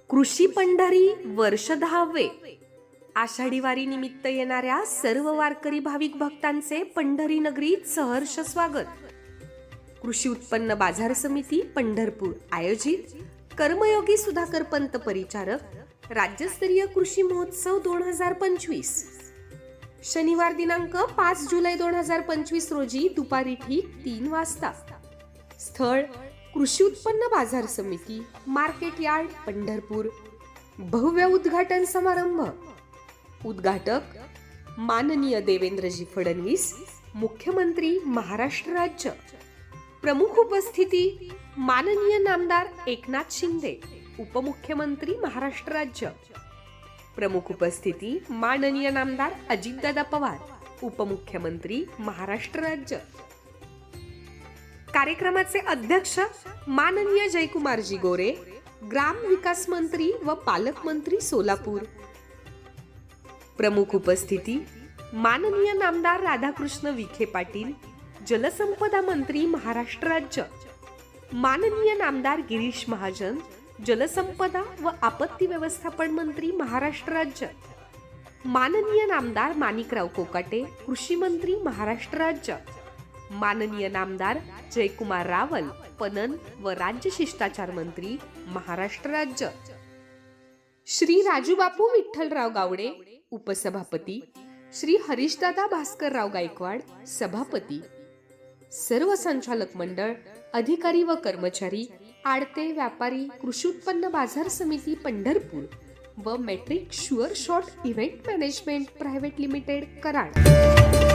कृषी पंढरी वर्ष 10वे. आषाढी वारी निमित्त येणाऱ्या सर्व वारकरी भाविक भक्तांचे पंढरी नगरीत सहर्ष स्वागत. कृषी उत्पन्न बाजार समिती पंढरपूर आयोजित कर्मयोगी सुधाकर पंत परिचारक राज्यस्तरीय कृषी महोत्सव 2025. शनिवार दिनांक 5 जुलै 2025 रोजी दुपारी ठीक 3 वाजता. स्थळ कृषी उत्पन्न बाजार समिती मार्केट यार्ड पंढरपूर. भव्य उद्घाटन समारंभ. उद्घाटक माननीय देवेंद्रजी फडणवीस, मुख्यमंत्री महाराष्ट्र राज्य. प्रमुख उपस्थिती माननीय नामदार एकनाथ शिंदे, उपमुख्यमंत्री महाराष्ट्र राज्य. प्रमुख उपस्थिती माननीय नामदार अजितदादा पवार, उपमुख्यमंत्री महाराष्ट्र राज्य. कार्यक्रमाचे अध्यक्ष माननीय जयकुमारजी गोरे, ग्राम विकास मंत्री व पालकमंत्री सोलापूर. प्रमुख उपस्थिती माननीय नामदार राधाकृष्ण विखे पाटील, जलसंपदा मंत्री महाराष्ट्र राज्य. माननीय नामदार गिरीश महाजन, जलसंपदा व आपत्ती व्यवस्थापन मंत्री महाराष्ट्र राज्य. माननीय नामदार माणिकराव कोकाटे, कृषी मंत्री महाराष्ट्र राज्य. माननीय नामदार जयकुमार रावल, पणन व राज्य शिष्टाचार मंत्री महाराष्ट्र राज्य. श्री राजूबापू विठ्ठलराव गावडे, उपसभापती. श्री हरीशदादा भास्करराव गायकवाड, सभापती. सर्व संचालक मंडळ, अधिकारी व कर्मचारी, आडते व्यापारी, कृषी उत्पन्न बाजार समिती पंढरपूर व metric sure shot event management private limited Karad.